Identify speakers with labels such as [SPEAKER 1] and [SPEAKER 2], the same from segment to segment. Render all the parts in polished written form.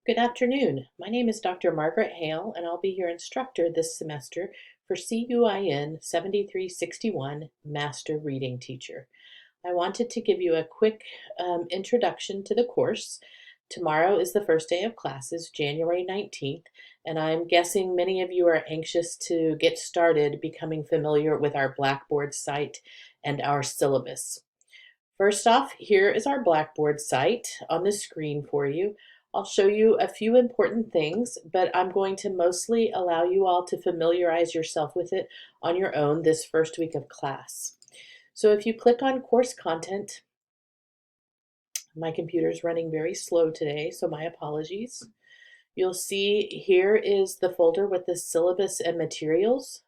[SPEAKER 1] Good afternoon. My name is Dr. Margaret Hale, and I'll be your instructor this semester for CUIN 7361 Master Reading Teacher. I wanted to give you a quick introduction to the course. Tomorrow is the first day of classes, January 19th, and I'm guessing many of you are anxious to get started becoming familiar with our Blackboard site and our syllabus. First off, here is our Blackboard site on the screen for you. I'll show you a few important things, but I'm going to mostly allow you all to familiarize yourself with it on your own this first week of class. So if you click on course content, my computer's running very slow today, so my apologies. You'll see here is the folder with the syllabus and materials.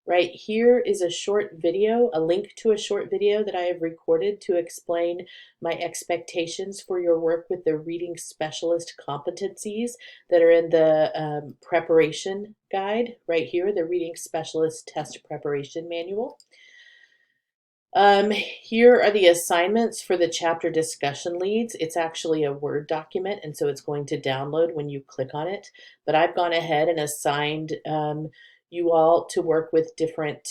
[SPEAKER 1] Right here is a short video, a link to a short video that I have recorded to explain my expectations for your work with the reading specialist competencies that are in the preparation guide right here, the reading specialist test preparation manual. Here are the assignments for the chapter discussion leads. It's actually a Word document, and so it's going to download when you click on it. But I've gone ahead and assigned you all to work with different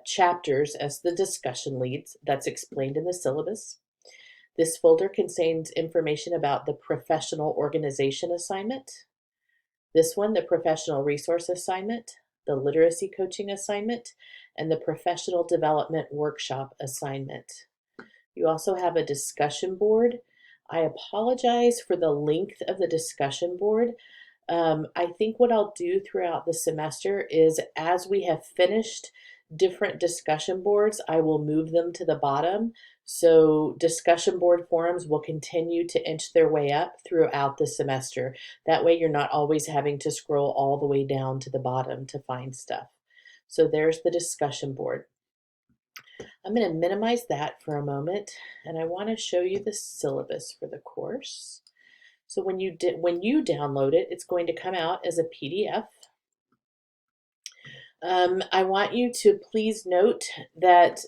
[SPEAKER 1] chapters as the discussion leads. That's explained in the syllabus. This folder contains information about the professional organization assignment. This one, the professional resource assignment, the literacy coaching assignment, and the professional development workshop assignment. You also have a discussion board. I apologize for the length of the discussion board. I think what I'll do throughout the semester is, as we have finished different discussion boards, I will move them to the bottom. So discussion board forums will continue to inch their way up throughout the semester. That way you're not always having to scroll all the way down to the bottom to find stuff. So there's the discussion board. I'm going to minimize that for a moment, and I want to show you the syllabus for the course. So when you download it, it's going to come out as a PDF. I want you to please note that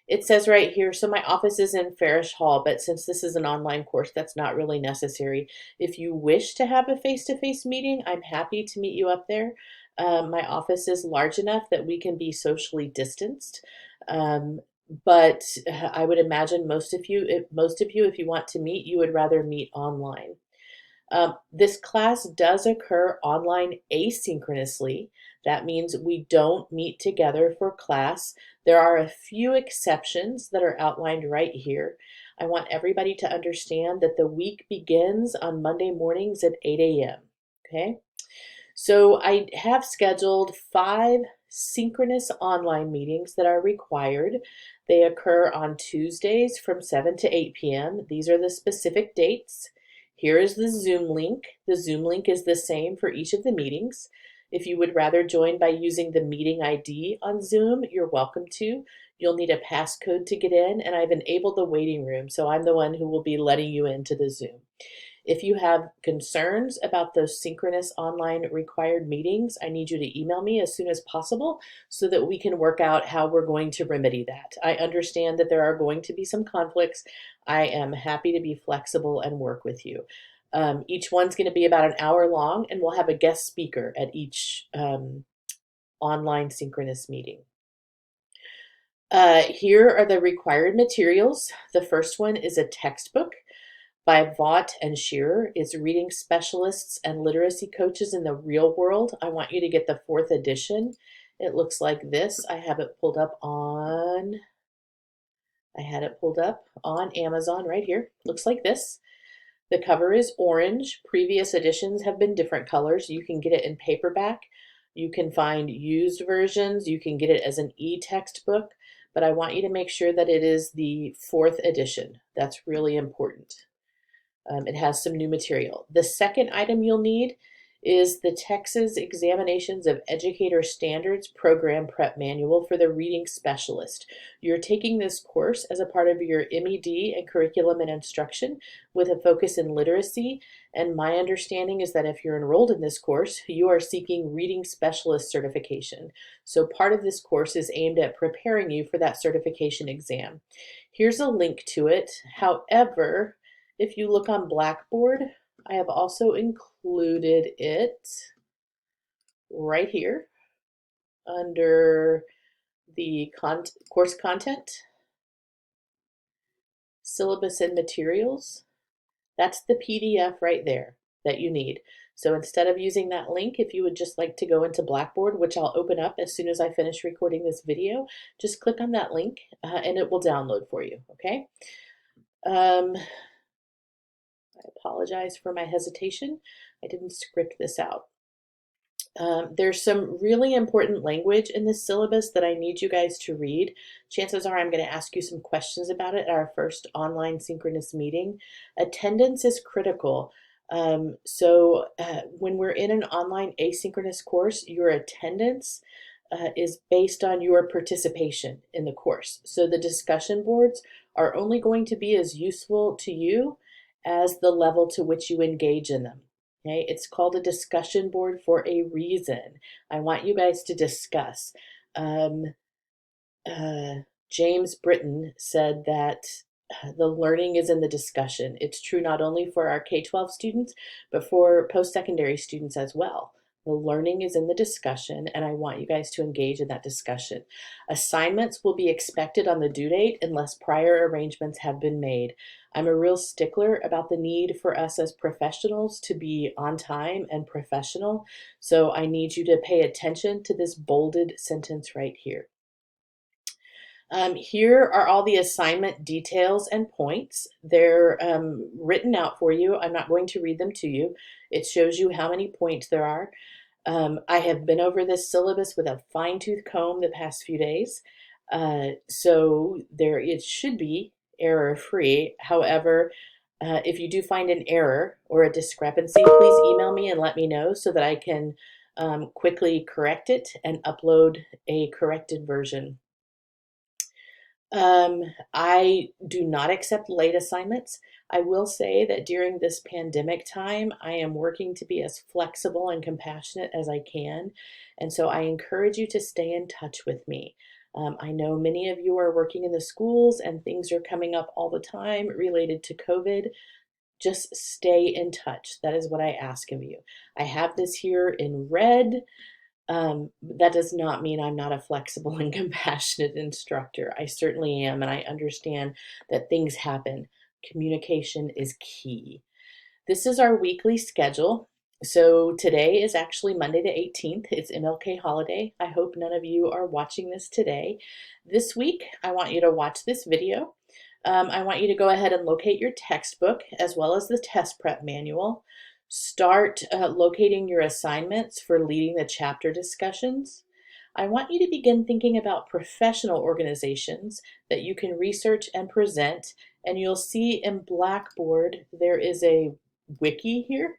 [SPEAKER 1] it says right here, so my office is in Farish Hall, but since this is an online course, that's not really necessary. If you wish to have a face-to-face meeting, I'm happy to meet you up there. My office is large enough that we can be socially distanced. But I would imagine most of you, if you want to meet, you would rather meet online. This class does occur online asynchronously. That means we don't meet together for class. There are a few exceptions that are outlined right here. I want everybody to understand that the week begins on Monday mornings at 8 a.m. Okay? So I have scheduled 5 synchronous online meetings that are required. They occur on Tuesdays from 7 to 8 p.m. These are the specific dates. Here is the Zoom link. The Zoom link is the same for each of the meetings. If you would rather join by using the meeting ID on Zoom, you're welcome to. You'll need a passcode to get in, and I've enabled the waiting room, so I'm the one who will be letting you into the Zoom. If you have concerns about those synchronous online required meetings, I need you to email me as soon as possible so that we can work out how we're going to remedy that. I understand that there are going to be some conflicts. I am happy to be flexible and work with you. Each one's going to be about an hour long, and we'll have a guest speaker at each online synchronous meeting. Here are the required materials. The first one is a textbook by Vaught and Shearer. It's Reading Specialists and Literacy Coaches in the Real World. I want you to get the 4th edition. It looks like this. I had it pulled up on Amazon right here. Looks like this. The cover is orange. Previous editions have been different colors. You can get it in paperback. You can find used versions. You can get it as an e-textbook, but I want you to make sure that it is the 4th edition. That's really important. It has some new material. The second item you'll need is the Texas Examinations of Educator Standards Program Prep Manual for the Reading Specialist. You're taking this course as a part of your MED and Curriculum and Instruction with a focus in literacy, and my understanding is that if you're enrolled in this course, you are seeking Reading Specialist certification. So part of this course is aimed at preparing you for that certification exam. Here's a link to it. However, if you look on Blackboard, I have also included it right here under the course content, syllabus and materials. That's the PDF right there that you need. So instead of using that link, if you would just like to go into Blackboard, which I'll open up as soon as I finish recording this video, just click on that link and it will download for you, okay? I apologize for my hesitation. I didn't script this out. There's some really important language in this syllabus that I need you guys to read. Chances are I'm going to ask you some questions about it at our first online synchronous meeting. Attendance is critical. When we're in an online asynchronous course, your attendance is based on your participation in the course. So the discussion boards are only going to be as useful to you as the level to which you engage in them. Okay, it's called a discussion board for a reason. I want you guys to discuss. Um, James Britton said that the learning is in the discussion. It's true not only for our K-12 students, but for post-secondary students as well. The learning is in the discussion, and I want you guys to engage in that discussion. Assignments will be expected on the due date unless prior arrangements have been made. I'm a real stickler about the need for us as professionals to be on time and professional, so I need you to pay attention to this bolded sentence right here. Here are all the assignment details and points. They're written out for you. I'm not going to read them to you. It shows you how many points there are. I have been over this syllabus with a fine-tooth comb the past few days, so it should be error-free. However, if you do find an error or a discrepancy, please email me and let me know so that I can quickly correct it and upload a corrected version. I do not accept late assignments. I will say that during this pandemic time, I am working to be as flexible and compassionate as I can. And so I encourage you to stay in touch with me. I know many of you are working in the schools and things are coming up all the time related to COVID. Just stay in touch. That is what I ask of you. I have this here in red. That does not mean I'm not a flexible and compassionate instructor. I certainly am, and I understand that things happen. Communication is key. This is our weekly schedule. So today is actually Monday the 18th. It's MLK holiday. I hope none of you are watching this today. This week, I want you to watch this video. I want you to go ahead and locate your textbook as well as the test prep manual. Start locating your assignments for leading the chapter discussions. I want you to begin thinking about professional organizations that you can research and present, and you'll see in Blackboard there is a wiki here.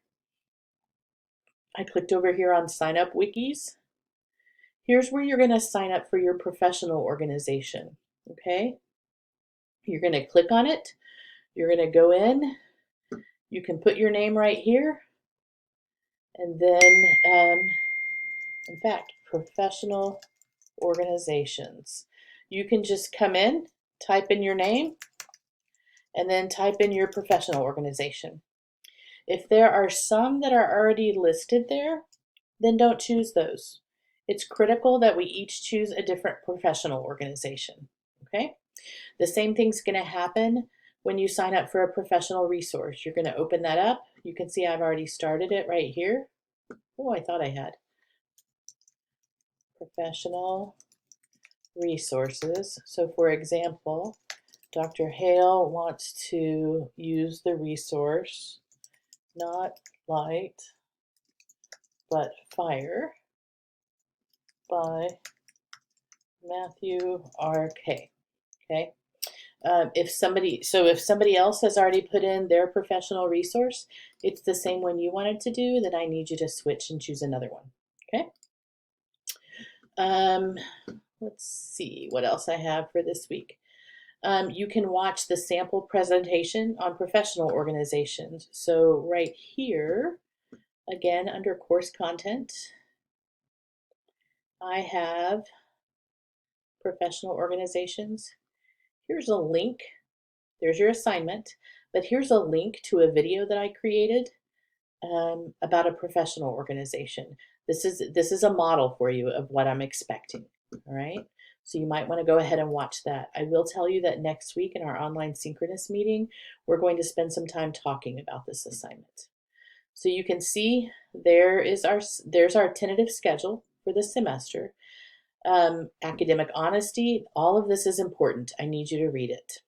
[SPEAKER 1] I clicked over here on Sign Up Wikis. Here's where you're going to sign up for your professional organization, okay? You're going to click on it. You're going to go in. You can put your name right here. And then, in fact, professional organizations. You can just come in, type in your name, and then type in your professional organization. If there are some that are already listed there, then don't choose those. It's critical that we each choose a different professional organization, okay? The same thing's gonna happen when you sign up for a professional resource. You're gonna open that up. You can see I've already started it right here. Oh, I thought I had. Professional resources. So for example, Dr. Hale wants to use the resource, not light, but fire by Matthew R.K. Okay. If somebody else has already put in their professional resource, it's the same one you wanted to do, then I need you to switch and choose another one. Okay. Let's see what else I have for this week. You can watch the sample presentation on professional organizations. So right here, again, under course content, I have professional organizations. Here's a link. There's your assignment, but here's a link to a video that I created about a professional organization. This is a model for you of what I'm expecting. All right. So you might want to go ahead and watch that. I will tell you that next week in our online synchronous meeting, we're going to spend some time talking about this assignment. So you can see there's our tentative schedule for the semester. Academic honesty, all of this is important. I need you to read it.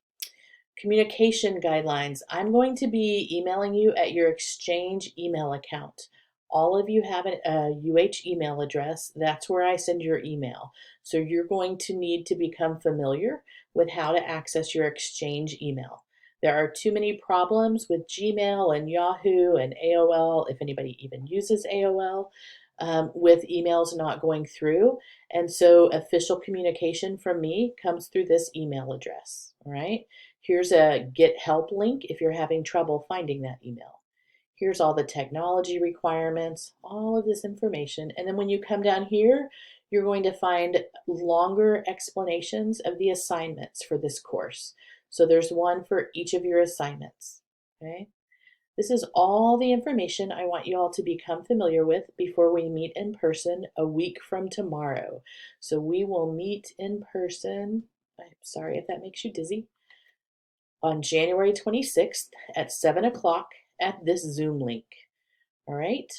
[SPEAKER 1] Communication guidelines. I'm going to be emailing you at your Exchange email account. All of you have a UH email address. That's where I send your email. So you're going to need to become familiar with how to access your Exchange email. There are too many problems with Gmail and Yahoo and AOL, if anybody even uses AOL, with emails not going through. And so official communication from me comes through this email address, all right? Here's a get help link if you're having trouble finding that email. Here's all the technology requirements, all of this information. And then when you come down here, you're going to find longer explanations of the assignments for this course. So there's one for each of your assignments, okay? This is all the information I want you all to become familiar with before we meet in person a week from tomorrow. So we will meet in person, I'm sorry if that makes you dizzy, on January 26th at 7 o'clock at this Zoom link. All right.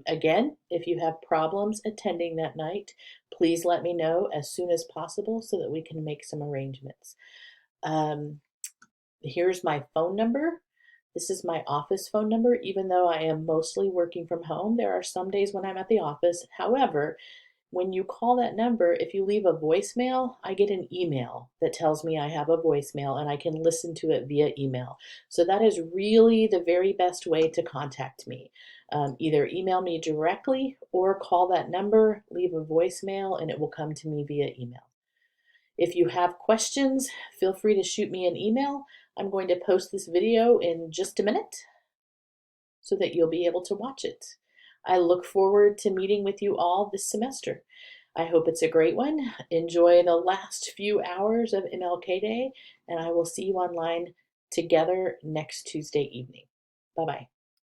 [SPEAKER 1] Again, if you have problems attending that night, please let me know as soon as possible so that we can make some arrangements. Here's my phone number. This is my office phone number. Even though I am mostly working from home, there are some days when I'm at the office. However, when you call that number, if you leave a voicemail, I get an email that tells me I have a voicemail and I can listen to it via email. So that is really the very best way to contact me. Either email me directly or call that number, leave a voicemail, and it will come to me via email. If you have questions, feel free to shoot me an email. I'm going to post this video in just a minute so that you'll be able to watch it. I look forward to meeting with you all this semester. I hope it's a great one. Enjoy the last few hours of MLK Day, and I will see you online together next Tuesday evening. Bye-bye.